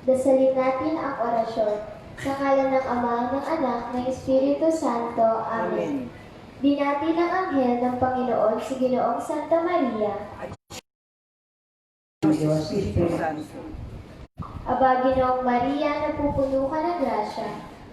Dasalin natin ang orasyon. Sa ngalan ng Ama, ng Anak, ng Espiritu Santo. Amen. Binati ng anghel ng Panginoon si Ginoong Santa Maria. Diyos, Espiritu Santo. Aba, Ginoong Maria, napupuno ka ng grasya.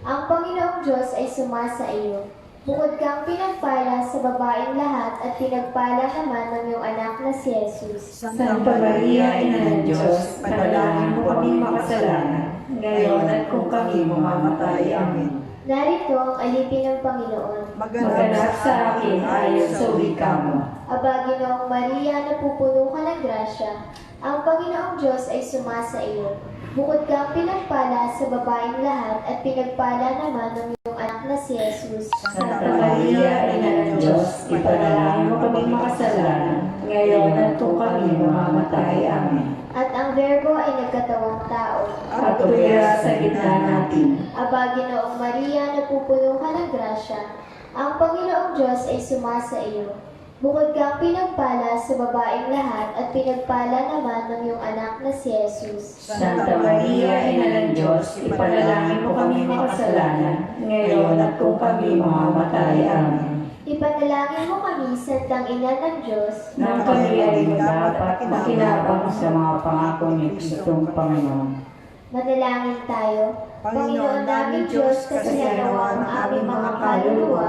Ang Panginoong Diyos ay sumasa iyo. Bukod kang pinagpala sa babaeng lahat at pinagpala naman ng iyong anak na si Jesus. Santa Maria, Ina ng Diyos, panalangin mo kami makasalanan, ngayon at kung kami mamamatay. Amen. Narito ang alipin ng Panginoon. Maganap sa akin ayon sa wika mo. Aba, Ginoong Maria, napupuno ka ng grasya. Ang Panginoong Diyos ay sumasa iyo. Bukod kang pinagpala sa babaeng lahat at pinagpala naman ng iyong anak na si Jesus. Santa Maria, Ina ng Diyos, ipanalangin mo kami makasalanan, ngayon at kung kami mamamatay. Amen. At ang Verbo ay nagkatawang tao. At tumira sa gitna natin. Aba, Ginoong Maria, napupuno ka ng grasya. Ang Panginoong Diyos ay sumasa iyo. Bukod kang pinagpala sa babaeng lahat at pinagpala naman ng iyong anak na si Jesus. Santa Maria, Ina ng Diyos, ipanalangin mo kami makasalanan, ngayon at kung kami mamamatay. Amen. Ipanalangin mo kami, Santang Ina ng Diyos, Nang kami ay dapat makinabang sa mga pangako ni Kristong Panginoon. manalangin tayo. Panginoon namin Diyos, kasiyanawa ang aming mga kaluluwa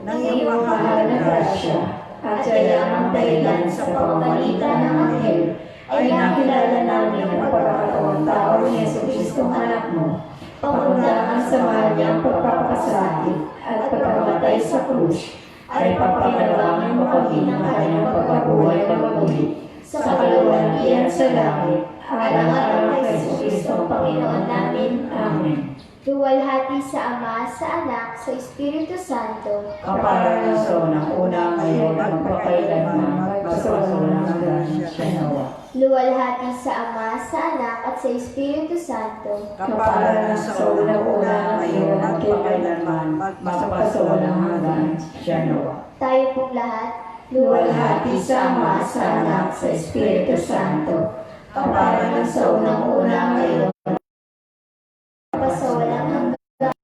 ng iyong mahal na grasya, at kaya ang dahilan sa pamamagitan ng anghel ay nakilala namin ang pagkakataong tao ni Jesucristo anak mo, pamundangan sa mahal niyang pagpapakasakit at pagkamatay sa krus, ay papinalangin mo kami ng kanyang pagkabuhay na muli sa kaluwalhatian sa langit, alang-alang kay Jesucristo Panginoon namin. Amen. Luwalhati sa Ama, sa Anak, sa Espiritu Santo. Kapara sa ng una ngayon at magpakailanman, magpasawalang hanggan siya nawa. Luwalhati sa Ama, sa Anak, at sa Espiritu Santo. Kapara sa unang una ngayon at magpakailanman, magpasawalang hanggan siya nawa. Tayo pong lahat, Luwalhati sa Ama, sa Anak, sa Espiritu Santo. Kapara sa unang una ngayon, pasawalang hanggan.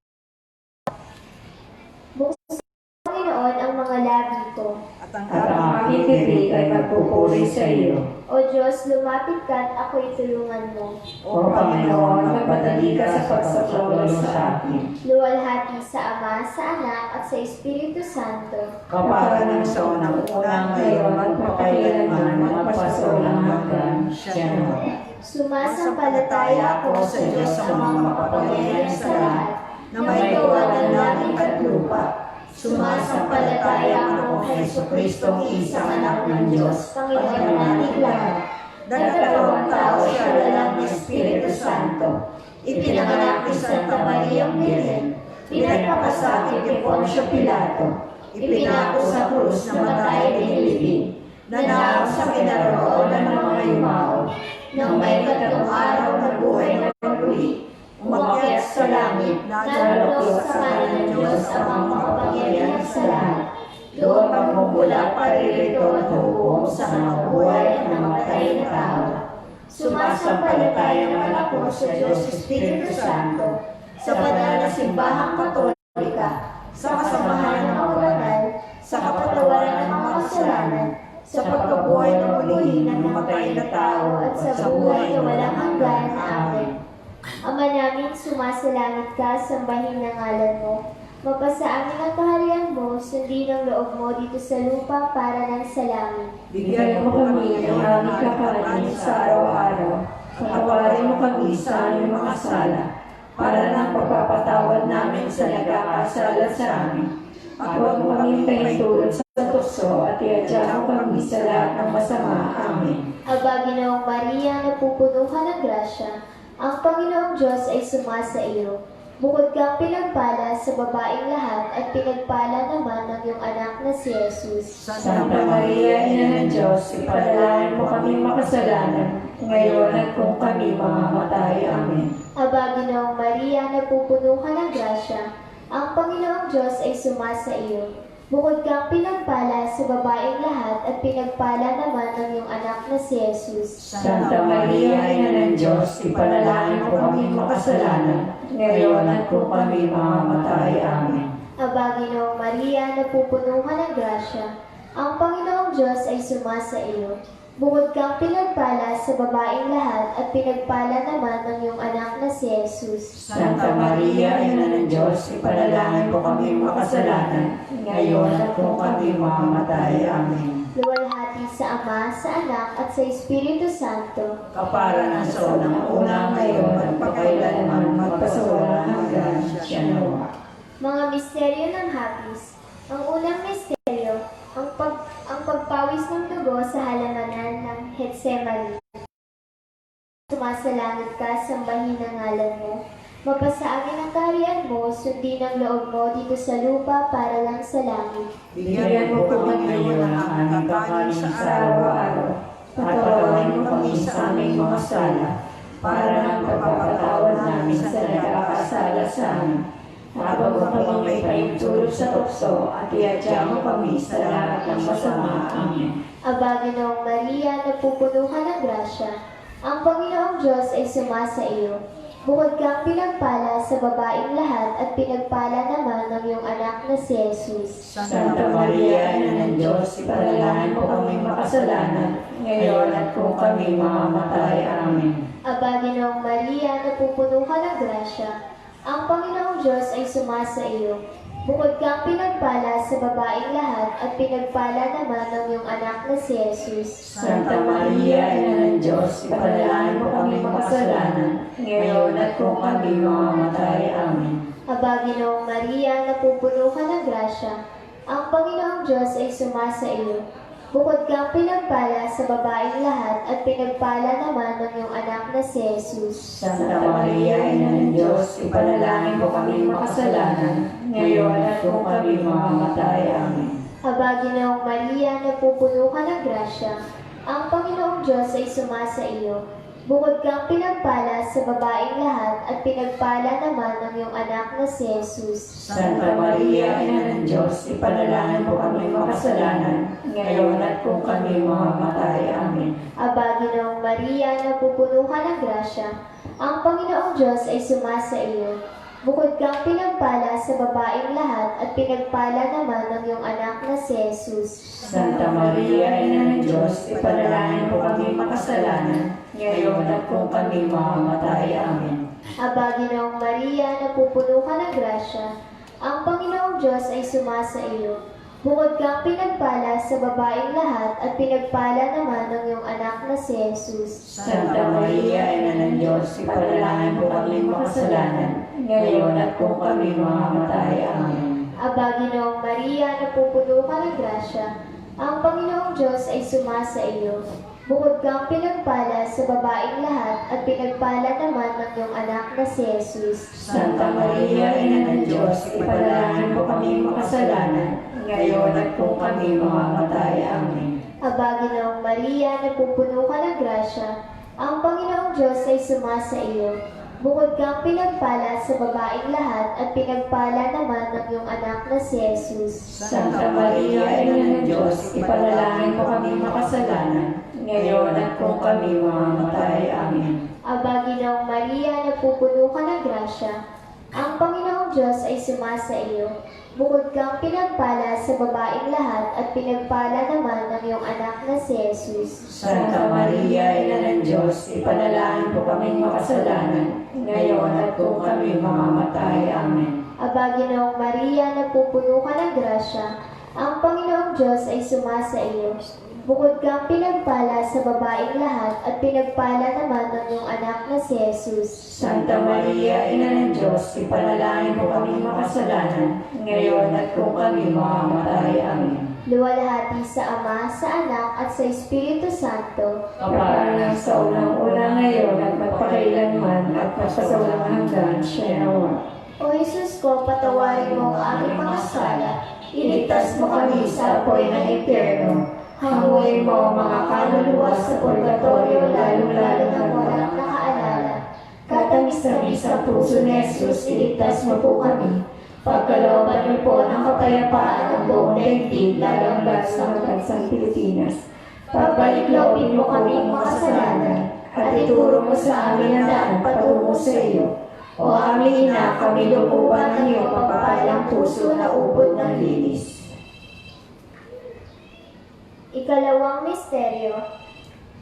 Buksan sa Panginoon ang mga labi ko. at ang aking bibig ay magpupuri sa iyo. O Diyos, lumapit ka at ako'y tulungan mo. O Panginoon, magpadali ka sa pagsasawalo sa akin. Luwalhati sa Ama, sa Anak, at sa Espiritu Santo. Kapara sa unang una ngayon at magpakailanman, magpasawalang hanggan siya nawa. Sumasampalataya ako sa Diyos sa mga makapangyarihan sa lahat, na may gawa ng langit at lupa. Sumasampalataya ako kay Jesucristo, isang anak ng Diyos, Panginoon nating lahat. Nagkatawang tao siya lalang ng Espiritu Santo. Ipinanganak ni Santa Maria Virgen. Pinagpakasakit ni Poncio Pilato. Ipinako sa krus na matay at inilibing. Nanaaw sa kinaroroonan ng mga yumao. Nang may tatlong araw na buhay na muli, umakyat sa langit, naralok sa kanan ng Diyos ang mga makapangyarihan sa lahat. Doon magmumula paririto at hukom sa mga buhay at namatay na tao. Sumasampalataya naman ako sa Diyos Espiritu Santo, sa banal na simbahang katolika, sa kasamahan ng mga banal, sa kapatawaran ng mga kasalanan, sa pagkabuhay na muli ng namatay na tao at sa buhay na walang hanggan. Amen. Ama namin, sumasalangit ka, sambahin ang ngalan mo. Mapasa amin ang kaharian mo, sundin ang loob mo dito sa lupa para ng sa langit. Bigyan mo kami ng aming kakanin sa araw-araw. Patawarin mo kami sa aming mga sala, para ng pagpapatawad namin sa nagkakasala sa amin. At huwag mo kami paintulot sa tukso at iadya mo kami sa lahat ng masama. Amen. Aba, Ginoong Maria, napupuno ka ng grasya. Ang Panginoong Diyos ay sumasa iyo. Bukod kang pinagpala sa babaeng lahat at pinagpala naman ng iyong anak na si Jesus. Santa Maria, Ina ng Diyos, ipanalangin mo kami makasalanan, ngayon at kung kami mamamatay. Amen. Aba, Ginoong Maria, napupuno ka ng grasya. Ang Panginoong Diyos ay sumasa iyo. Bukod kang pinagpala sa babaeng lahat at pinagpala naman ng iyong anak na na si Jesus. Santa Maria, Ina ng Diyos, ipanalangin mo kami makasalanan, ngayon at kung kami mamamatay. Amen. Aba, Ginoong Maria, napupuno ka ng grasya, ang Panginoong Diyos ay sumasa iyo. Bukod kang pinagpala sa babaeng lahat at pinagpala naman ng iyong anak na si Jesus. Santa Maria, Ina ng Diyos, ipanalangin mo kami makasalanan, ngayon at kung kami mamamatay. Amen. Luwalhati sa Ama, sa Anak, at sa Espiritu Santo. Kapara ng sa unang ngayon at pakailanman magpasawalang hanggan. Siya nawa. Mga misteryo ng hapis. Ang unang misteryo, ang pagpawis ng dugo sa halamanan ng Getsemani. Sumasalangit ka, sambahin ang ngalan mo. Mapasa amin ang kaharian mo, sundin ang loob mo dito sa lupa para lang sa langit. Bigyan mo kami ngayon ng aming kakanin sa araw-araw. Patawarin mo kami sa aming mga sala, para ng pagpapatawad namin sa nagkakasala sa amin. Habang kami may paintulog sa tukso at iadya mo kami sa lahat ng masama. Amen. Aba, Ginoong Maria, napupuno ka ng grasya. Ang Panginoong Diyos ay sumasa iyo. Bukod kang pinagpala sa babaeng lahat at pinagpala naman ng iyong anak na si Jesus. Santa Maria, Ina ng Diyos, ipanalangin mo kami makasalanan, ngayon at kung kami mamamatay. Amen. Aba, Ginoong Maria, napupuno ka ng grasya. Ang Panginoong Diyos ay sumasa iyo. Bukod kang pinagpala sa babaeng lahat at pinagpala naman ng iyong anak na si Jesus. Santa Maria, Ina ng Diyos, ipanalangin mo kami makasalanan, ngayon at kung kami mamamatay. Amen. Aba, Ginoong Maria, napupuno ka ng grasya. Ang Panginoong Diyos ay sumasa iyo. Bukod kang pinagpala sa babaeng lahat at pinagpala naman ng iyong anak na si Jesus. Santa Maria, Ina ng Diyos, ipanalangin mo kami makasalanan, ngayon at kung kami mamamatay. Amen. Aba, Ginoong Maria, napupuno ka ng grasya. Ang Panginoong Diyos ay sumasa iyo. Bukod kang pinagpala sa babaeng lahat at pinagpala naman ng iyong anak na si Jesus. Santa Maria, Ina ng Diyos, ipanalangin mo kami makasalanan, ngayon at kung kami mamamatay. Amen. Aba, Ginoong Maria, napupuno ka ng grasya. Ang Panginoong Diyos ay sumasa iyo. Bukod kang pinagpala sa babaeng lahat at pinagpala naman ng iyong anak na si Jesus. Santa Maria, Ina ng Diyos, ipanalangin mo kami makasalanan, ngayon at kung kami mamamatay. Amen. Aba, Ginoong Maria, napupuno ka ng grasya. Ang Panginoong Diyos ay sumasa iyo. Bukod kang pinagpala sa babaeng lahat at pinagpala naman ng iyong anak na si Jesus. Santa Maria, Ina ng Diyos, ipanalangin mo kami makasalanan, ngayon at kung kami mamamatay. Amen. Aba, Ginoong Maria, napupuno ka ng grasya. Ang Panginoong Diyos ay sumasa iyo. Bukod kang pinagpala sa babaeng lahat at pinagpala naman ng iyong anak na si Jesus. Santa Maria, Ina ng Diyos, ipanalangin mo kami makasalanan, ngayon at kung kami mamamatay. Amen. Aba, Ginoong Maria, napupuno ka ng grasya. Ang Panginoong Diyos ay sumasa iyo. Bukod kang pinagpala sa babaeng lahat at pinagpala naman ng iyong anak na si Jesus. Santa Maria, Ina ng Diyos, ipanalangin mo kami makasalanan, ngayon at kung kami mamamatay. Amen. Aba, Ginoong Maria, napupuno ka ng grasya. Ang Panginoong Diyos ay sumasa iyo. Bukod kang pinagpala sa babaeng lahat at pinagpala naman ng iyong anak na si Jesus. Santa Maria, Ina ng Diyos, ipanalangin mo kami makasalanan, ngayon at kung kami mamamatay. Amen. Aba, Ginoong Maria, napupuno ka ng grasya. Ang Panginoong Diyos ay sumasa iyo. Bukod kang pinagpala sa babaeng lahat at pinagpala naman ng iyong anak na si Jesus. Santa Maria, Ina ng Diyos, ipanalangin mo kami makasalanan, ngayon at kung kami mamamatay. Amen. Luwalhati sa Ama, sa Anak, at sa Espiritu Santo. Kapara sa unang-una ngayon at magpakailanman at magpasawalang hanggan. Siya nawa. O Jesus ko, patawarin mo ang aming mga sala. Iligtas mo kami sa apoy ng impyerno. Hanguin mo ang mga kaluluwa sa purgatorio, lalo-lalo na walang nakaalala. Katamis-tamis sa puso ni Jesus, iligtas mo po kami. Pagkalooban niyo po ng kapayapaan ang buong daigdig, lalong sa batansang Pilipinas. Pagbalik-loobin mo kaming makasalanan, at ituro mo sa amin ang daan patungo sa iyo. O aming ina, kami lumuban ng iyong mapapalang puso na ubod ng linis. Ikalawang misteryo,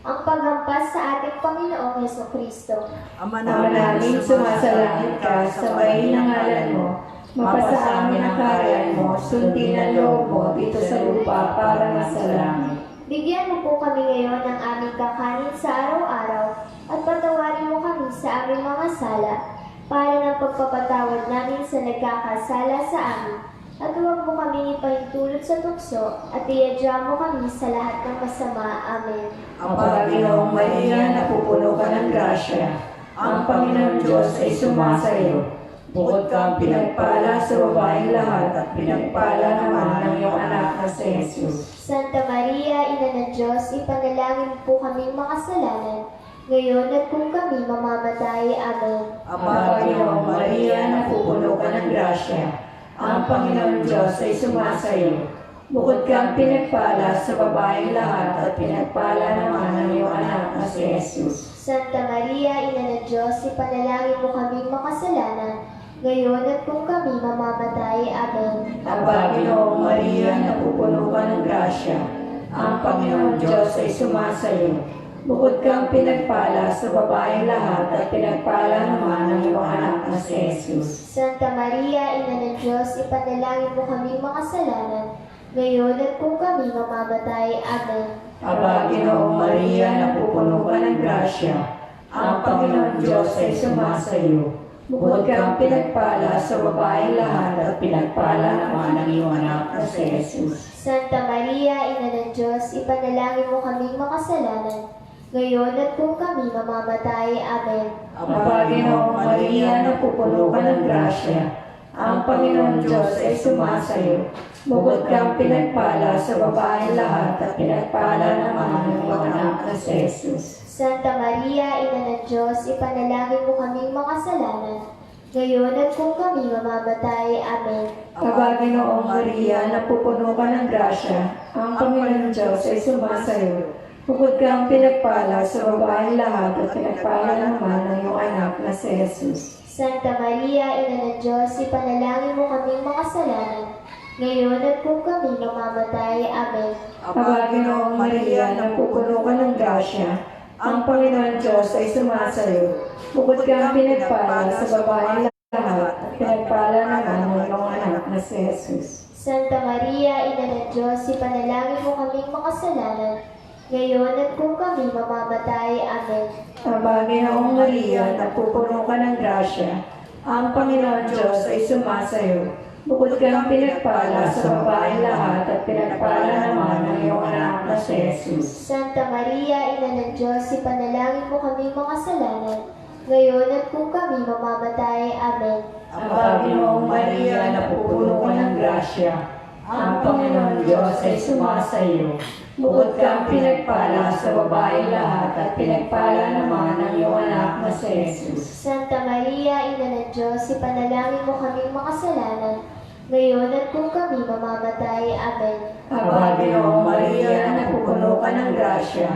ang paghampas sa ating Panginoong Hesukristo. Ama Ama namin, sumasalangit ka, sambahin ang ngalan mo. Mapasa amin ang kaharian mo, sundin ang loob mo dito sa lupa para sa langit. Bigyan mo po kami ngayon ng aming kakanin sa araw-araw at patawarin mo kami sa aming mga sala para ng pagpapatawad namin sa nagkakasala sa amin. At huwag mo kami ipahintulot sa tukso at iadya mo kami sa lahat ng masama. Amen. Aba, Ginoong Maria, napupuno ka ng grasya. Ang Panginoon Diyos ay sumasa iyo. Bukod kang pinagpala sa babaeng lahat at pinagpala naman ng iyong anak na si Jesus. Santa Maria, Ina ng Diyos, ipanalangin mo po kaming makasalanan, ngayon at kung kami mamamatay. Amen. Aba, Ginoong Maria, napupuno ka ng grasya. Ang Panginoon Diyos ay sumasa iyo. Bukod kang pinagpala sa babaeng lahat at pinagpala naman ng iyong anak na si Jesus. Santa Maria, Ina ng Diyos, ipanalangin mo kaming makasalanan, ngayon at kung kami mamamatay. Amen. Aba, Ginoong Maria, napupuno ka ng grasya. Ang Panginoon Diyos ay sumasa iyo. Bukod kang pinagpala sa babaeng lahat at pinagpala naman ng iyong anak na si Jesus. Santa Maria, Ina ng Diyos, ipanalangin mo kaming makasalanan, ngayon at kung kami mamamatay. Amen. Aba, Ginoong Maria, napupuno ka ng grasya. Ang Panginoon Diyos ay sumasa iyo. Bukod kang pinagpala sa babaeng lahat at pinagpala naman ng iyong anak na si Jesus. Santa Maria, Ina ng Diyos, ipanalangin mo kaming makasalanan, ngayon at kung kami mamamatay. Amen. Aba, Ginoong Maria, napupuno ka ng grasya. Ang Panginoon Diyos ay sumasa iyo. Bukod kang pinagpala sa babaeng lahat at pinagpala naman ng iyong anak na si Jesus. Santa Maria, Ina ng Diyos, ipanalangin mo kaming makasalanan, ngayon at kung kami mamamatay. Amen. Aba, Ginoong Maria, napupuno ka ng grasya. Ang Panginoon Diyos ay sumasa iyo. Bukod kang pinagpala sa babaeng lahat at pinagpala naman ng iyong anak na si Jesus. Santa Maria, Ina ng Diyos, ipanalangin mo kaming makasalanan, ngayon at kung kami mamamatay. Amen. Aba, Ginoong Maria, napupuno ka ng grasya. Ang Panginoon Diyos ay sumasa iyo. Bukod kang pinagpala sa babaeng lahat at pinagpala naman ng iyong anak na si Jesus. Santa Maria, Ina ng Diyos, ipanalangin mo kaming makasalanan, ngayon at kung kami mamamatay. Amen. Aba, Ginoong Maria, napupuno ka ng grasya. Ang Panginoon Diyos ay sumasa iyo. Bukod kang pinagpala sa babaeng lahat at pinagpala naman ng iyong anak na si Jesus. Santa Maria, Ina ng Diyos, ipanalangin mo kaming makasalanan, ngayon at kung kami mamamatay. Amen. Aba, Ginoong Maria, napupuno ka ng grasya. Ang Panginoon Diyos ay sumasa iyo. Bukod kang pinagpala sa babaeng lahat at pinagpala naman ng iyong anak na si Jesus. Santa Maria, Ina ng Diyos, ipanalangin mo kaming makasalanan, ngayon at kung kami mamamatay. Amen. Aba, Ginoong Maria, napupuno ka ng grasya.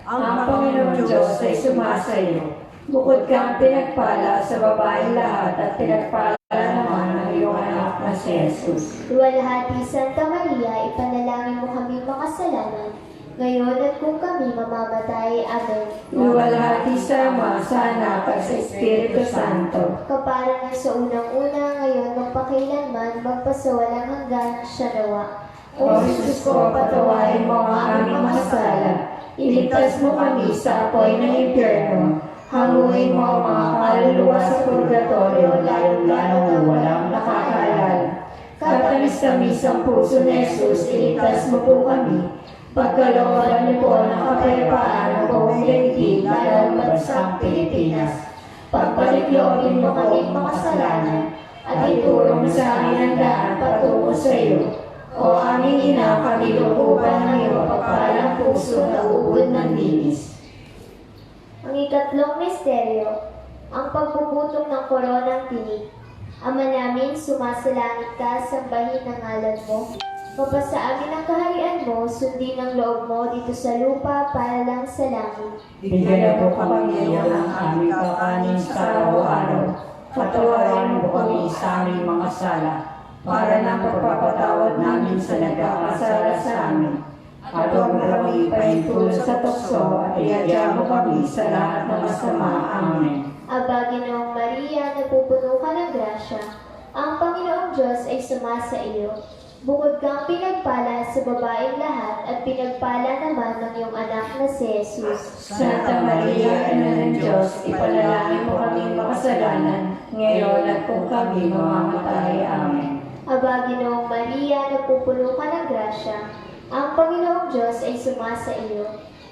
Ang Panginoon Diyos ay sumasa iyo. Bukod kang pinagpala sa babaeng lahat at pinagpala naman ng iyong anak na si Jesus. Luwalhati Santa Maria, ipanalangin mo kaming makasalanan, ngayon at kung kami mamamatay. Amen. Luwalhati sa Ama, sa Anak at sa Espiritu Santo. Kapara na sa unang-una, ngayon magpakailanman, magpasawalang hanggan. Siya nawa. O Jesus ko, patawarin mo ang aming mga sala. Iligtas mo kami sa apoy ng impyerno. Hanguin mo ang mga kaluluwa sa purgatorio, lalong-lalo na walang nakakaalala. Katamis-tamis ang puso ni Jesus, iligtas mo po kami. Pagkalooban niyo po ng kapayapaan ang buong daigdig, lalo na sa Pilipinas. Pagpalikloobin mo kaming makasalanan, at ituro mo sa amin ang daan patungo sa iyo. O aming ina, kami lukuban ng iyong papalang puso na ubod ng linis. Ang ikatlong misteryo, ang pagpuputong ng koronang tinig. Ama namin, sumasalangit ka, sambahin ang ngalan mo. Mapasa amin ang kaharian mo, sundin ang loob mo dito sa lupa para lang sa langit. Bigyan mo kami ngayon ang aming kakanin sa araw-araw. Patawarin mo kami sa aming mga sala, para ng pagpapatawad namin sa nagkakasala sa amin. At huwag mo kami ipahintulot sa tukso, at iadya mo kami sa lahat ng masama. Amen. Aba, Ginoong Maria, napupuno ka ng grasya. Ang Panginoong Diyos ay sumasa iyo. Bukod kang pinagpala sa babaeng lahat at pinagpala naman ng iyong anak na si Jesus. Santa Maria, Ina ng Diyos, ipanalangin mo kaming makasalanan, ngayon at kung kami mamamatay. Amen. Aba, Ginoong Maria, napupuno ka ng grasya. Ang Panginoong Diyos ay sumasa iyo.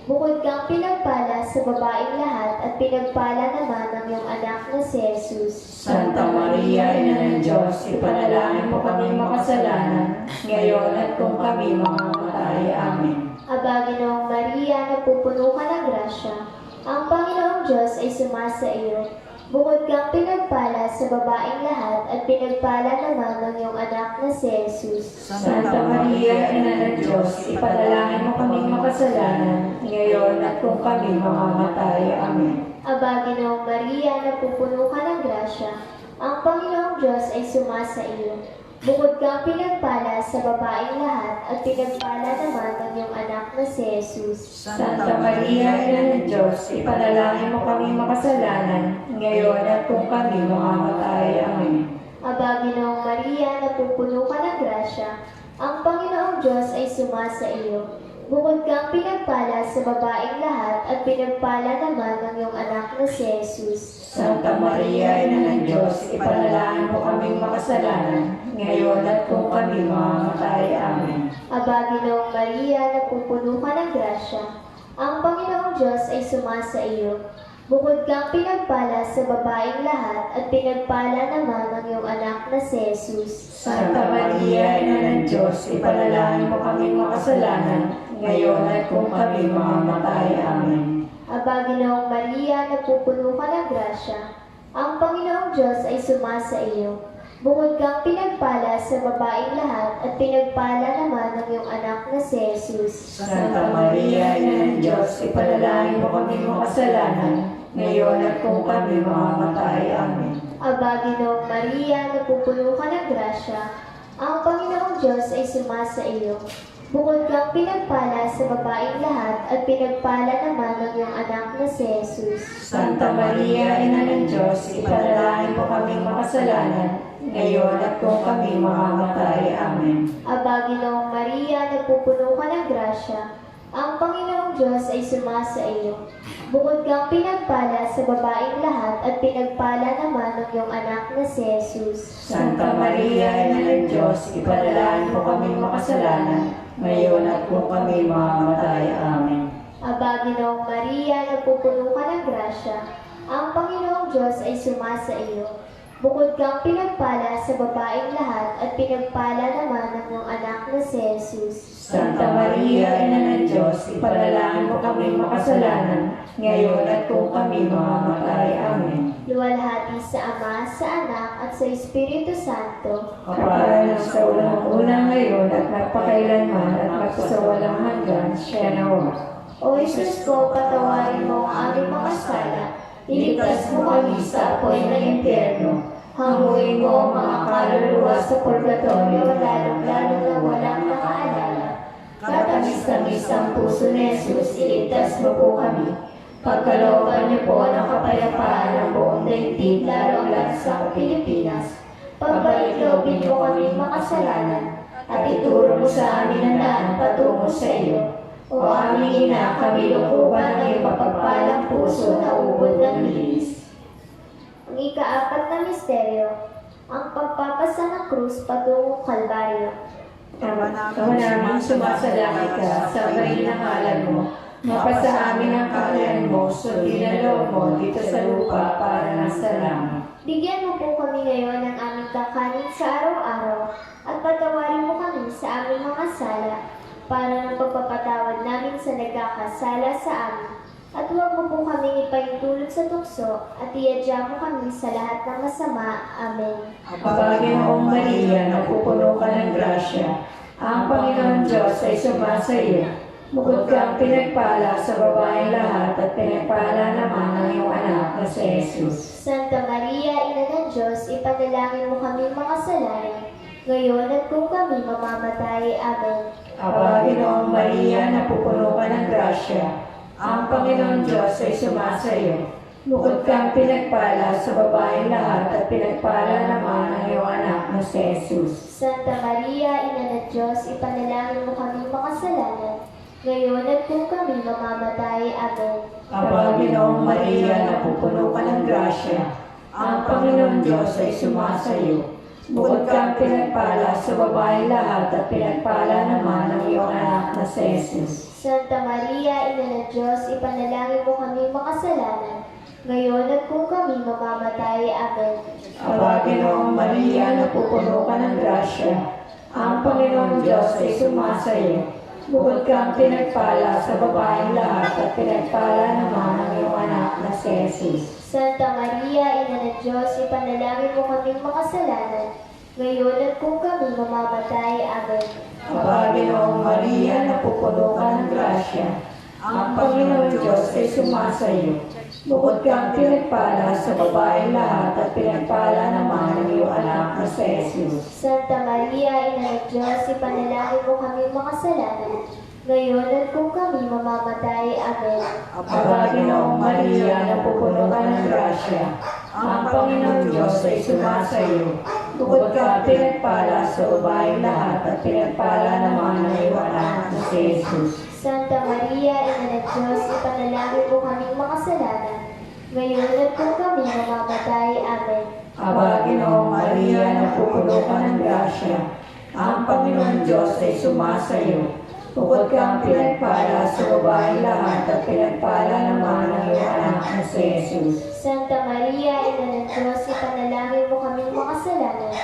Bukod kang pinagpala sa babaeng lahat at pinagpala naman ng iyong anak na si Jesus. Santa Maria, Ina ng Diyos, ipanalangin mo kaming makasalanan, ngayon at kung kami mamamatay. Amen. Aba, Ginoong Maria, napupuno ka ng grasya. Ang Panginoong Diyos ay sumasa iyo. Bukod kang pinagpala sa babaeng lahat at pinagpala naman ng iyong anak na si Jesus. Santa Maria, Ina ng Diyos, ipanalangin mo kaming makasalanan, ngayon at kung kami mamamatay. Amen. Aba, Ginoong Maria, napupuno ka ng grasya. Ang Panginoong Diyos ay sumasa iyo. Bukod kang pinagpala sa babaeng lahat at pinagpala naman ng iyong anak na si Jesus. Santa Maria, Ina ng Diyos, ipanalangin mo kaming makasalanan, ngayon at kung kami mamamatay. Amen. Aba, Ginoong Maria, napupuno ka ng grasya. Ang Panginoong Diyos ay sumasa iyo. Bukod kang pinagpala sa babaeng lahat at pinagpala naman ng iyong anak na si Jesus. Santa Maria, Ina ng Diyos, ipanalangin mo kaming makasalanan, ngayon at kung kami mamamatay. Amen. Aba, Ginoong Maria, napupuno ka ng grasya. Ang Panginoong Diyos ay sumasa iyo. Bukod kang pinagpala sa babaeng lahat at pinagpala naman ng iyong anak na si Jesus. Santa Maria, Ina ng Diyos, ipanalangin mo kaming makasalanan, ngayon at kung kami mamamatay. Amen. Aba, Ginoong Maria, napupuno ka ng grasya. Ang Panginoong Diyos ay sumasa iyo. Bukod kang pinagpala sa babaeng lahat at pinagpala naman ng iyong anak na si Jesus. Santa Maria, Ina ng Diyos, ipanalangin mo kaming makasalanan, ngayon at kung kami mamamatay. Amen. Aba, Ginoong Maria, napupuno ka ng grasya. Ang Panginoong Diyos ay sumasa iyo. Bukod kang pinagpala sa babaeng lahat at pinagpala naman ng iyong anak na si Jesus. Santa Maria, Ina ng Diyos, ipanalangin mo kaming makasalanan, ngayon at kung kami mamamatay. Amen. Aba, Ginoong Maria, napupuno ka ng grasya. Ang Panginoong Diyos ay sumasa iyo. Bukod kang pinagpala sa babaeng lahat at pinagpala naman ng iyong anak na si Jesus. Santa Maria, Ina ng Diyos, ipanalangin mo kaming makasalanan, ngayon at kung kami mamamatay. Amen. Aba, Ginoong Maria, napupuno ka ng grasya. Ang Panginoong Diyos ay sumasa iyo. Bukod kang pinagpala sa babaeng lahat at pinagpala naman ng iyong anak na si Jesus. Santa Maria, Ina ng Diyos, ipanalangin mo kaming makasalanan, ngayon at kung kami mamamatay. Amen. Luwalhati sa Ama, sa Anak, at sa Espiritu Santo. Kapara ng sa unang ngayon at magpakailanman at magpasawalang hanggan, siya nawa. O Jesus ko, patawarin mo ang aming mga sala. Iligtas mo kami sa apoy ng impyerno. Hanguin mo ang mga kaluluwa sa purgatorio, lalong-lalo na walang nakaalala. Katamis-tamis ang puso ni Jesus, iligtas mo po kami. Pagkalooban niyo po ng kapayapaan ng buong daigdig, lalo ang lansang Pilipinas. Pagbalik-loobin niyo kaming makasalanan, at ituro mo sa amin ang daan patungo sa iyo. O aming ina, kami lukuban ng iyong mapagpalang puso na ubod ng linis. Ang ikaapat na misteryo, ang pagpapasa ng krus patungong Kalbaryo. Ama namin sumasalangit ka, sabayin ang ngalan mo. Mapasa amin ang kaharian mo, sundin ang loob mo dito sa lupa para nasa langit. Bigyan mo po kami ngayon ng aming kakanin sa araw-araw at patawarin mo kami sa aming mga sala para ng pagpapatawad namin sa nagkakasala sa amin. At huwag mo po kami ipahintulot sa tukso at iadya mo kami sa lahat ng masama. Amen. Aba, Ginoong Maria, napupuno ka ng grasya. Ang Panginoon Diyos ay sumasa iyo. Bukod kang pinagpala sa babaeng lahat at pinagpala naman ang iyong anak na si Jesus. Santa Maria, Ina ng Diyos, ipanalangin mo kami makasalanan, ngayon at kung kami mamamatay. Amen. Aba, Ginoong Maria, napupuno ka ng grasya. Ang Panginoon Diyos ay sumasa iyo. Bukod kang pinagpala sa babaeng lahat at pinagpala naman ang iyong anak na si Jesus. Santa Maria, Ina ng Diyos, ipanalangin mo kami makasalanan, ngayon at kung kami mamamatay. Amen. Aba, Ginoong Maria, napupuno ka ng grasya. Ang Panginoon Diyos ay sumasa iyo. Bukod kang pinagpala sa babaeng lahat at pinagpala naman ang iyong anak na si Jesus. Santa Maria, Ina ng Diyos, ipanalangin mo kami makasalanan, ngayon at kung kami mamamatay. Amen. Aba, Ginoong Maria, napupuno ka ng grasya. Ang Panginoon Diyos ay sumasa iyo. Bukod kang pinagpala sa babaeng lahat at pinagpala naman ang iyong anak na si Jesus. Santa Maria, Ina ng Diyos, ipanalangin mo kami makasalanan, ngayon at kung kami mamamatay. Amen. Aba, Ginoong Maria, napupuno ka ng grasya. Ang Panginoon Diyos ay sumasa iyo. Bukod kang pinagpala sa babaeng lahat at pinagpala naman ang iyong anak na si Jesus. Santa Maria, Ina ng Diyos, ipanalangin mo kami makasalanan, ngayon at kung kami mamamatay. Amen. Aba, Ginoong Maria, napupuno ka ng grasya. Ang Panginoon Diyos ay sumasa iyo. Bukod kang pinagpala sa babaeng lahat at pinagpala naman ang iyong anak na si Jesus. Santa Maria, Ina ng Diyos, ipanalangin mo kami makasalanan, ngayon at kung kami mamamatay. Amen. Aba, Ginoong Maria, napupuno ka ng grasya. Ang Panginoon Diyos ay sumasa iyo. Bukod kang pinagpala sa babaeng lahat at pinagpala naman ang iyong anak na si Jesus. Santa Maria, Ina ng Diyos, ipanalangin mo kami makasalanan,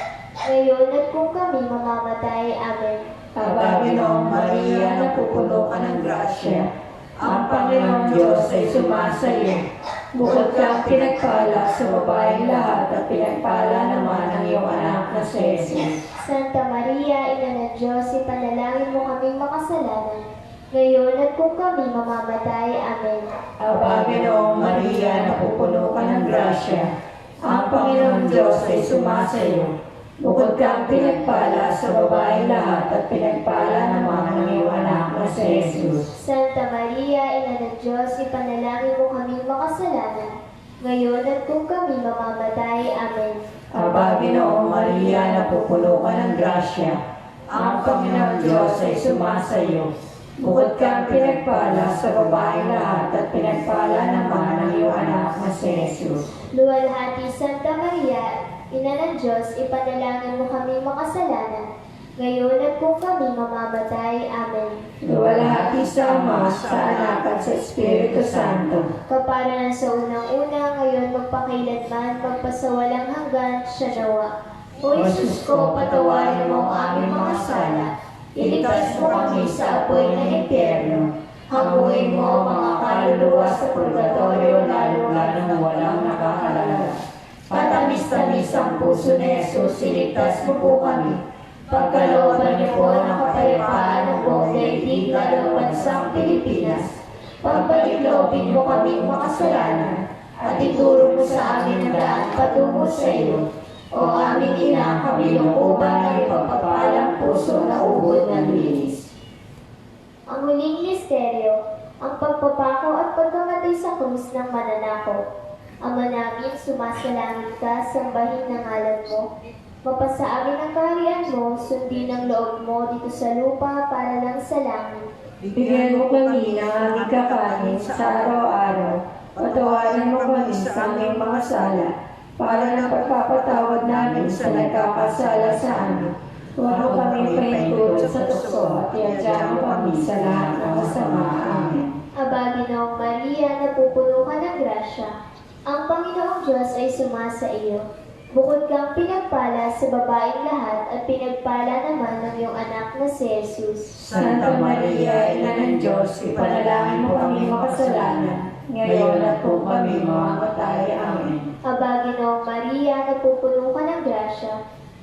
ngayon at kung kami mamamatay. Amen. Aba, Ginoong Maria, napupuno ka ng grasya. Ang Panginoon Diyos ay sumasa iyo. Bukod kang pinagpala sa babaeng lahat at pinagpala naman ang iyong anak na si Jesus. Santa Maria, Ina ng Diyos, ipanalangin mo kami makasalanan, ngayon at kung kami mamamatay. Amen. Aba, Ginoong Maria, napupuno ka ng grasya. Ang Panginoon Diyos ay sumasa iyo. Bukod kang pinagpala sa babaeng lahat at pinagpala naman ang iyong anak na si Jesus. Santa Maria, Ina ng Diyos, ipanalangin mo kami makasalanan, ngayon at kung kami mamamatay. Amen. Aba, Ginoong Maria, napupuno ka ng grasya. Ang Panginoon Diyos ay sumasa iyo. Bukod kang pinagpala sa babaeng lahat at pinagpala naman ang iyong anak na si Jesus. Luwalhati Santa Maria, Ina ng Diyos, ipanalangin mo kami makasalanan, ngayon at kung kami mamamatay. Amen. Luwalhati sa Ama, sa Anak at sa Espiritu Santo. Kapara sa unang-una, ngayon magpakailanman, magpasawalang hanggan, siya nawa. O Jesus ko, patawarin mo ang aming mga sala. Iligtas mo kami sa apoy ng impyerno. Hanguin mo ang mga kaluluwa sa purgatorio, lalo-lalo walang nakakalala. Patamis-tamis ang puso ni Jesus, iligtas mo po kami. Pagkalooban niyo po ng kapayapaan ng buong daigdig, lalo bansang Pilipinas. Pagbalik-loobin mo kaming makasalanan, at ituro mo sa amin ang daan patungo sa iyo. O aming ina, kami looban ng ipagpapalang puso na ubod ng linis. Ang huling misteryo, ang pagpapako at pagkamatay sa krus ng mananako. Ama namin, sumasalangit ka, sambahin ng ngalan mo. Mapasa amin ang kaharian mo, sundin ang loob mo dito sa lupa para lang sa langit. Bigyan mo kami ng aming kakanin sa araw-araw. Patawarin mo kami sa aming mga sala, para ng pagpapatawad namin sa nagkakasala sa amin. Huwag mo kami paintulot sa tukso at iadya mo kami sa lahat ng masama. Amen. Aba, Ginoong Maria, napupuno ka ng grasya. Ang Panginoong Diyos ay sumasa iyo. Bukod kang pinagpala sa babaeng lahat at pinagpala naman ng iyong anak na si Jesus. Santa Maria, Ina ng Diyos, ipanalangin mo kami makasalanan, ngayon at kung kami mamamatay. Amen. Aba, Ginoong Maria, napupuno ka ng grasya.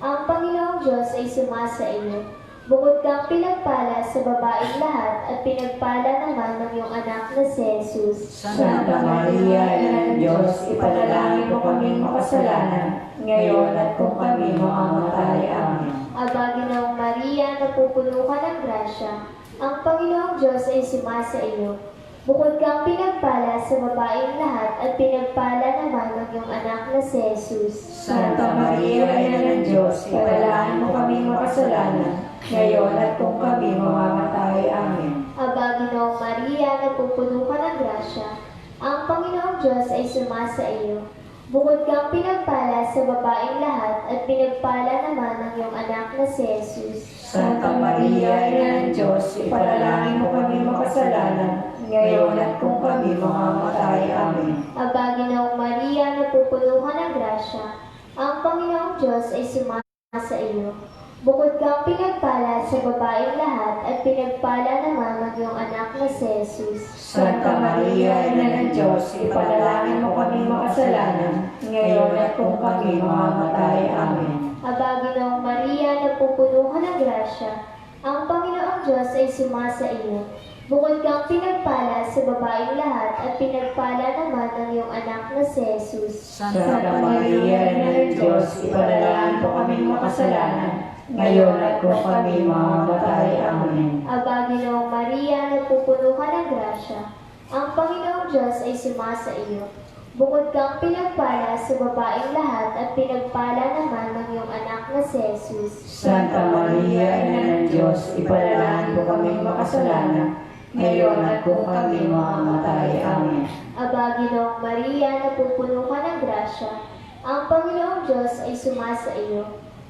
Ang Panginoong Diyos ay sumasa iyo. Bukod kang pinagpala sa babaeng lahat at pinagpala naman ng iyong anak na si Jesus. Santa Maria, Ina ng Diyos, ipanalangin mo kaming makasalanan, ngayon at kung kami mamamatay. Amen. Aba, Ginoong Maria, napupuno ka ng grasya, ang Panginoong Diyos ay sumasa iyo. Bukod kang pinagpala sa babaeng lahat at pinagpala naman ng iyong anak na si Jesus. Santa Maria, Ina ng Diyos, ipanalangin mo kaming makasalanan, ngayon at kung kami mamamatay. Amen. Aba, Ginoong Maria, napupuno ka ng grasya, ang Panginoong Diyos ay sumasa iyo. Bukod kang pinagpala sa babaeng lahat at pinagpala naman ng iyong anak na si Jesus. Santa Maria, Ina ng Diyos, ipanalangin mo kaming makasalanan, ngayon at kung kami mamamatay. Amen. Aba, Ginoong Maria, napupuno ka ng grasya, ang Panginoong Diyos ay sumasa iyo. Bukod kang pinagpala sa babaeng lahat at pinagpala naman ng iyong anak na si Jesus. Santa Maria, Ina ng Diyos, ipanalangin mo kaming makasalanan, ngayon at kung kami mamamatay. Amen. Aba, Ginoong Maria, napupuno ka ng grasya, ang Panginoong Diyos ay sumasa iyo. Bukod kang pinagpala sa babaeng lahat at pinagpala naman ng iyong anak na si Jesus. Santa Maria, Ina ng Diyos, ipanalangin mo kaming makasalanan, ngayon at kung kami mamamatay. Amen. Aba, Ginoong Maria, napupuno ka ng grasya, ang Panginoong Diyos ay sumasa iyo. Bukod kang pinagpala sa babaeng lahat at pinagpala naman ng iyong anak na si Jesus. Santa Maria, Ina ng Diyos, ipanalangin mo kaming makasalanan, ngayon at kung kami mamamatay. Amen. Aba, Ginoong Maria, napupuno ka ng grasya, ang Panginoong Diyos ay sumasa iyo.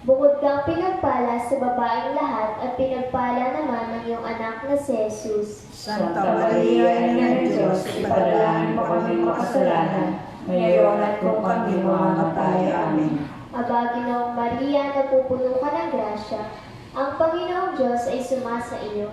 Bukod kang pinagpala sa babaeng lahat at pinagpala naman ng iyong anak na si Jesus. Santa Maria, Ina ng Diyos, ipanalangin mo kaming makasalanan, ngayon at kung kami mamamatay. Amen. Aba, Ginoong Maria, napupuno ka ng grasya, ang Panginoong Diyos ay sumasa iyo.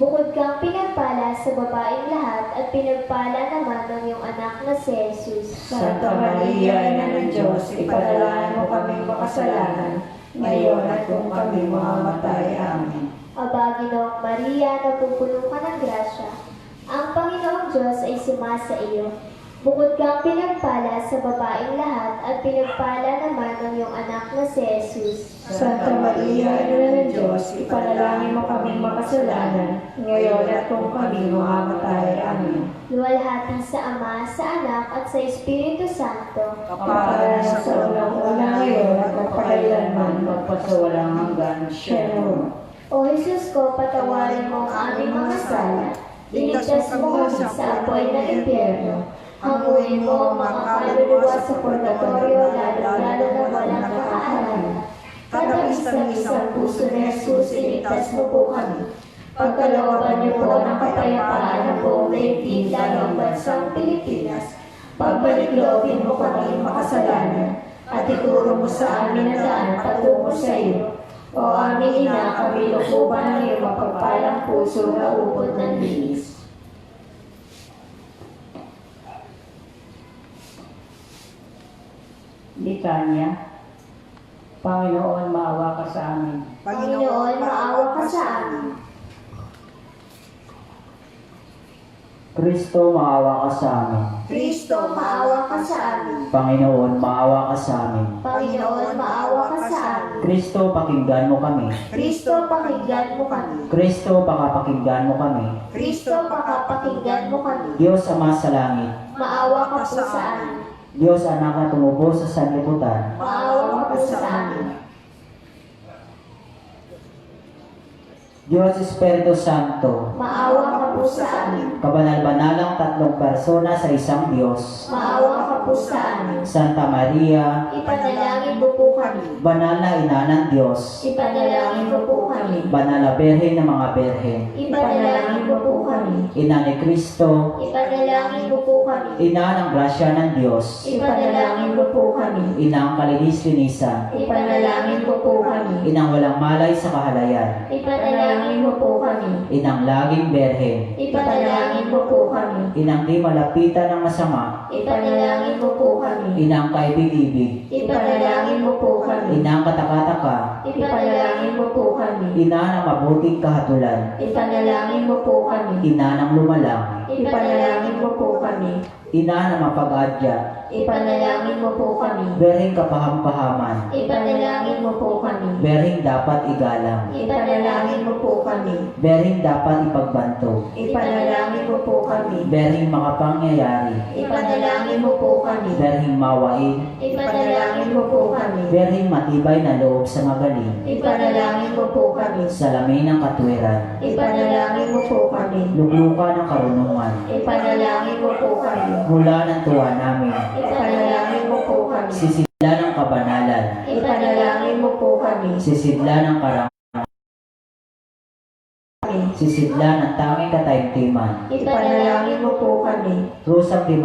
Bukod kang pinagpala sa babaeng lahat at pinagpala naman ng iyong anak na si Jesus. Santa Maria, Ina ng Diyos, ipanalangin mo kaming makasalanan, ngayon at kung kami mamamatay. Amen. Aba, Ginoong Maria, napupuno ka ng grasya, ang Panginoong Diyos ay sumasa iyo. Bukod kang pinagpala sa babaeng lahat at pinagpala naman ng iyong anak na si Jesus. Santa Maria, Ina ng Diyos, ipanalangin mo kaming makasalanan, ngayon at kung kami mamamatay. Amen. Luwalhati sa Ama, sa Anak at sa Espiritu Santo. Para sa unang-una ngayon at kapakailanman, magpasawalang hanggan. Shalom. O Jesus ko, patawarin mo ang aming mga sala. Iligtas mo kami sa apoy ng impyerno. Hanguin mo ang mga kaluluwa sa purgatorio, lalo-lalo na walang nakaalam. Tatabis-tabis puso ni Jesus, iligtas mo po kami. Pagkalooban niyo po ng kapayapaan ng buong daigdig, lalo ang bansang Pilipinas. Pagbalik loobin mo kami makasalanan, at ituro mo sa amin na daan patungo sa iyo. O aming ina, kami lukuban ng iyong mapagpalang puso na upod ng linis. Litanya. Panginoon, maawa ka sa amin. Panginoon, maawa ka sa amin. Kristo, maawa ka sa amin. Kristo, maawa ka sa amin. Panginoon, maawa ka sa amin. Panginoon, maawa ka sa amin. Kristo, pakinggan mo kami. Kristo, pakinggan mo kami. Kristo, pakapakinggan mo kami. Kristo, pakapakinggan mo kami. Diyos Ama sa langit, Maawa ka po sa amin. Diyos Anak na tumubo sa sanlibutan, Maawa ka po sa amin. Diyos Espiritu Santo, Maawa ka po sa amin. kabanal-banalang tatlong persona sa isang Diyos, Maawa ka po sa amin. Santa Maria, Ipanalangin mo po kami. banal na ina ng Diyos, Ipanalangin mo po kami. banal na Birhen ng mga Birhen, Ipanalangin mo po kami. ina ni Kristo, Ipanalangin mo po kami. ina ng grasya ng Diyos, Ipanalangin mo po kami. ina ang kalinis-linisan, Ipanalangin mo po kami. kami. Inang walang malay sa kahalayan, Ipanalangin mo po kami. Inang laging berhen, Ipanalangin mo po kami. Inang di malapitan ng masama, Ipanalangin mo po kami. Inang kaibig-ibig, Ipanalangin mo po kami. Inang katakataka, Ipanalangin mo po kami. Ina ng mabuting kahatulan, Ipanalangin mo po kami. Ina ng lumalang, Ipanalangin mo po kami. Ina ng mapag-adya, Ipanalangin mo po kami. bereng kapaham-pahaman, Ipanalangin mo po kami. bereng dapat igalang, Ipanalangin mo po kami. bereng dapat ipagbanto, Ipanalangin mo po kami. bereng makapangyayari, Ipanalangin mo po kami. bereng mawain, Ipanalangin mo po kami. bereng matibay na loob sa magaling, Ipanalangin mo po kami. salamin ng katwiran, Ipanalangin mo po kami. luglukan ng karunungan, Ipanalangin mo po kami. mula ng tuwa namin, Ipanalangin mo po kami. sisidla ng kabanalan, Ipanalangin mo po kami. sisidla ng karangalan, sisidla ng tanging kataimtiman, Ipanalangin mo po kami. rusang di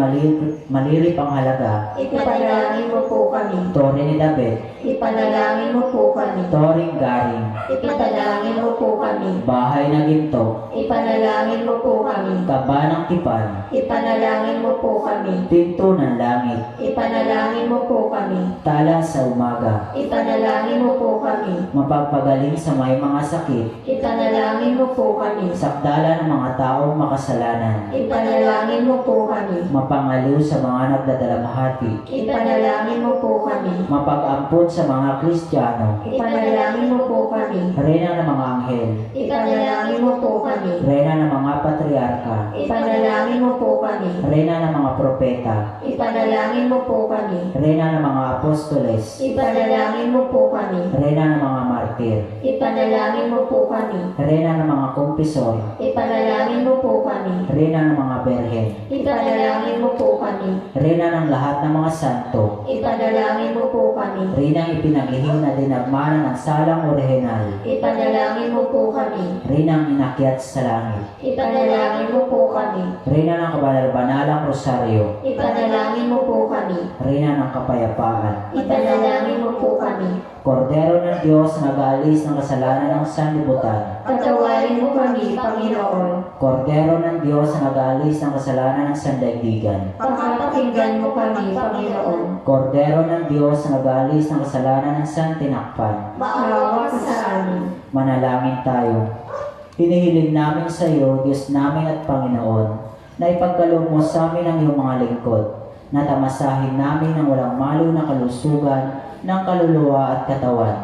malirip ang halaga, Ipanalangin mo po kami. tore ni David, Ipanalangin mo po kami. toring garing, Ipanalangin mo po kami. bahay na ginto, Ipanalangin mo po kami. kaba ng tipan, Ipanalangin mo po kami. pinto ng langit, Ipanalangin mo po kami. tala sa umaga, Ipanalangin mo po kami. mapagpagaling sa may mga sakit, Ipanalangin mo po kami. sakdala ng mga taong makasalanan, Ipanalangin mo po kami. mapangaliw sa mga nagdadalamhati, Ipanalangin mo po kami. mapag-ampun sa mga Kristiyano, Ipanalangin mo po kami. reyna ng mga anghel, Ipanalangin mo po kami. reyna ng mga patriarka, Ipanalangin mo po kami. reyna ng mga propeta, Ipanalangin mo po kami. reyna ng mga apostoles, Ipanalangin mo po kami. reyna ng mga martir, Ipanalangin mo po kami. reyna ng mga kumpisor, Ipanalangin mo po kami. reyna ng mga berhen, Ipanalangin mo po kami. reyna ng lahat ng mga santo, Ipanalangin mo po kami. reyna ang ipinaghihing na dinagmana ng salang orihinal, Ipanalangin mo po kami. reyna ang inakyat sa langit, Ipanalangin mo po kami. reyna ng kabanal-banalang rosaryo, Ipanalangin mo po kami. reyna ng kapayapaan, Ipanalangin mo po kami. Kordero ng Diyos na nag-aalis ng kasalanan ng sanlibutan, Patawarin mo kami, Panginoon. Kordero ng Diyos na nag-aalis ng kasalanan ng sandaigdigan, Pakapakinggan mo kami, Panginoon. Kordero ng Diyos na nag-aalis ng kasalanan ng santinakpan, Maawa ka sa amin. manalangin tayo. Hinihiling namin sa iyo, Diyos namin at Panginoon, na ipagkaloob mo sa amin ang iyong mga lingkod, na tamasahin namin ng walang malo na kalusugan ng kaluluwa at katawan,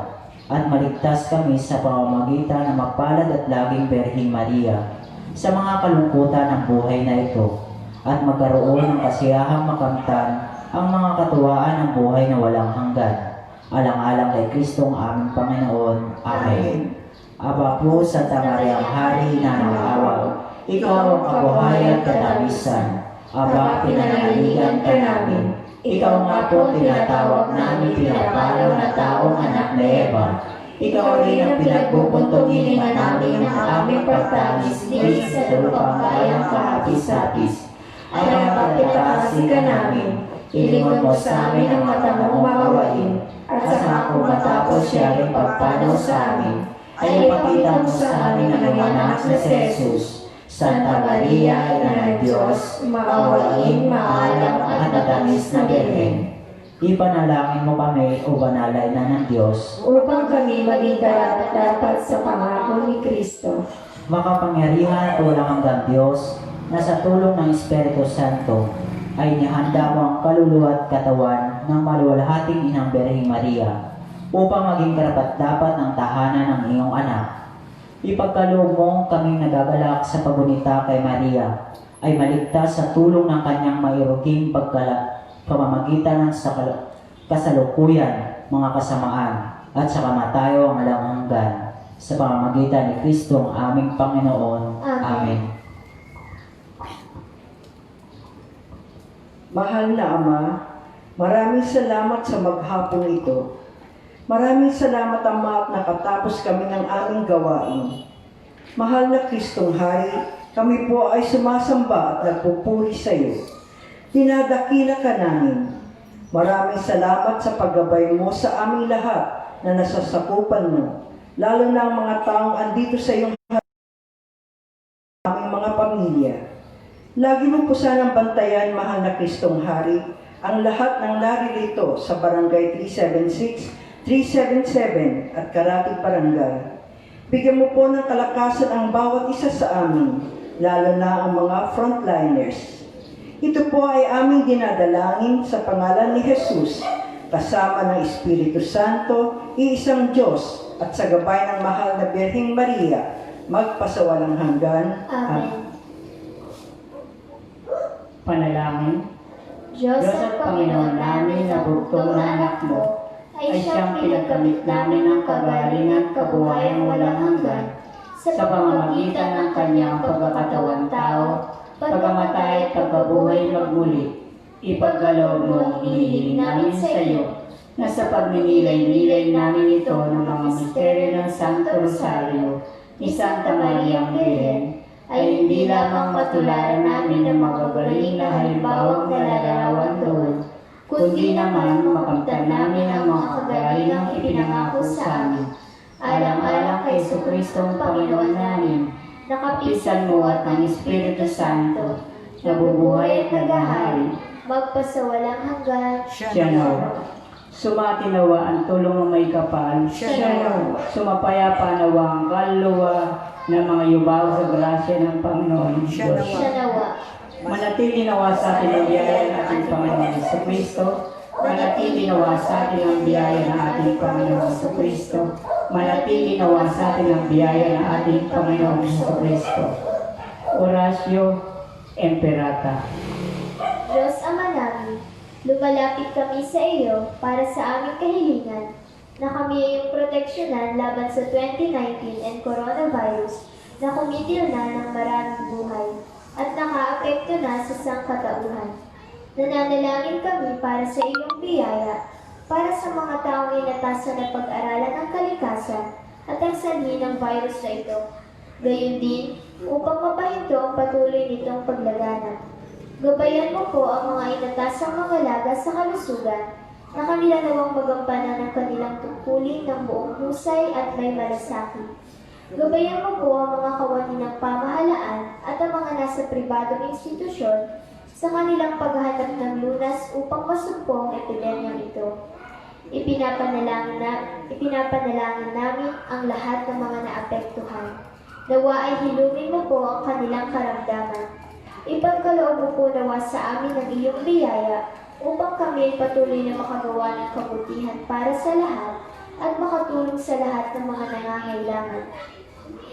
at maligtas kami sa pamamagitan ng mapalad at laging Berhing Maria sa mga kalungkutan ng buhay na ito, at magkaroon ng kasiyahang makamtan ang mga katuwaan ng buhay na walang hanggan. Alang-alang kay Kristong aming Panginoon. Amen. Aba po, Santa Maria, Hari na ng awag, ikaw ang kabuhayan at katamisan. Aba, pinanangaligan ka namin. Ikaw nga po tinatawag namin pinapalaw na taong anak na Eva. Ikaw rin ang pinagbubuntong-hiningan namin ng aming pagtangis di sa lupang kayang kahapis-hapis. Ay napapitakasin ka namin. Ilingon mo sa amin ang mata mong maawain. At saka kung matapos siya rin pagpanaw sa amin, ay ipakita mo sa amin ang iyong anak na si Jesus. Santa Maria, Ina ng Diyos, maawain, maalam at matamis na Birhen. Ipanalangin mo kami, o banalay na ng Diyos, Upang kami maging karapat-dapat sa pangako ni Kristo. makapangyarihan at walang hanggang Diyos, na sa tulong ng Espiritu Santo, ay nihanda mo ang kaluluwa at katawan ng maluwalhating Inang Birheng Maria, upang maging karapat-dapat ng tahanan ng iyong anak. Ipagkaloob mo kaming nagagalak sa pagunita kay Maria, ay maligtas sa tulong ng kanyang mairuking pamamagitan ng kasalukuyan, mga kasamaan, at sa kamatayo ang walang hanggan, sa pamamagitan ni Kristong aming Panginoon. Amen. Mahal na Ama, maraming salamat sa maghapong ito. Maraming salamat, Ama, at nakatapos kami ng aming gawain. Mahal na Kristong Hari, kami po ay sumasamba at nagpupuri sa iyo. Dinadakila ka namin. Maraming salamat sa paggabay mo sa aming lahat na nasasakupan mo, lalo na ang mga taong andito sa iyong aming mga pamilya. Lagi mo po sanang bantayan, mahal na Kristong Hari, ang lahat ng naririto sa Barangay 376, 377 at Karatig Barangay. Bigyan mo po ng kalakasan ang bawat isa sa amin, lalo na ang mga frontliners. Ito po ay aming dinadalangin sa pangalan ni Jesus, kasama ng Espiritu Santo, iisang Diyos, at sa gabay ng mahal na Birheng Maria, magpasawalang hanggan. Amen. Panalangin. Diyos at Panginoon namin na bugtong na anak mo, ay siyang pinagkamit namin ng kagalingan at kabuhayan walang hanggan sa pamamagitan ng kanyang pagkakatawang tao, pagkamatay at pagkabuhay magmuli. Ipagkaloob mo ang hinihiling namin sa iyo, na sa pagninilay-nilay namin ito ng mga misteryo ng Santo Rosario ni Santa Maria ang Birhen, ay hindi lamang matularan namin ng magagaling na halimbawang nalalarawan doon, kundi naman makamtan namin ang mga kagalingang ipinangako sa amin. Alang-alang kay Jesucristo ang Panginoon namin, nakapisan mo at ng Espiritu Santo, nabubuhay at naghahari, magpasawalang hanggan. Siya nawa. Sumati nawa ang tulong ng may kapal. Siya nawa. Sumapayapa nawa ang kaluluwa ng mga yubaw sa grasya ng Panginoon Siya Diyos. Siya nawa. Manatili nawa sa atin ang biyaya ng ating Panginoon Jesucristo. Manatili nawa sa atin ang biyaya ng ating Panginoon Jesucristo. Manatili nawa sa atin ang biyaya ng ating Panginoon Jesucristo. Oratio Imperata. Diyos Ama namin, lumalapit kami sa iyo para sa aming kahilingan na kami ay iyong proteksyonan laban sa 2019 and coronavirus na kumitil na ng maraming buhay at nakaapekto na sa sangkatauhan. Nananalangin kami para sa iyong biyaya, para sa mga taong inatasan na pag-aralan ng kalikasan at ang sanhi ng virus na ito. Gayon din, upang mapahinto ang patuloy nitong paglaganap. Gabayan mo po ang mga inatasang mangalaga sa kalusugan na kanila nawang magampanan ng kanilang tungkulin ng buong husay at may malasakit. Gabayan mo po ang mga kawani ng pamahalaan at ang mga nasa pribadong institusyon sa kanilang paghahanap ng lunas upang masumpo ang epidemyang ito. Ipinapanalangin namin ang lahat ng mga naapektuhan. Nawa ay hilumin mo po ang kanilang karamdaman. Ipagkaloob mo po nawa sa amin ang iyong biyaya upang kami ay patuloy na makagawa ng kabutihan para sa lahat at makatulong sa lahat ng mga nangangailangan.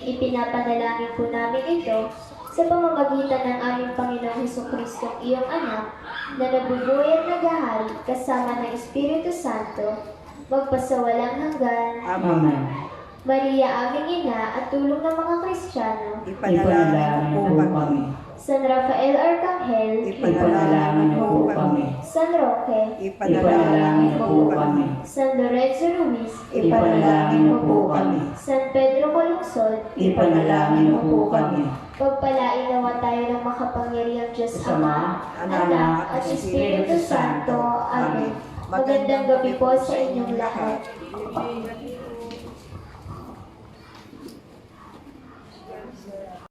Ipinapanalangin po namin ito sa pamamagitan ng aming Panginoong Jesucristo, iyong anak, na nabubuhay at naghahari kasama ng Espiritu Santo, magpasawalang hanggan. Amen. Maria, aming ina at tulong ng mga Kristiyano, Ipanalangin mo po kami. San Rafael Arcangel, Ipanalangin mo po kami. San Roque, Ipanalangin mo po kami. San Lorenzo Ruiz, Ipanalangin mo po kami. San Pedro Calungsod, Ipanalangin mo po kami. pagpalain nawa tayo ng makapangyarihang Diyos Ama, Anak at Espiritu Santo. Amen. Magandang gabi po sa inyong lahat.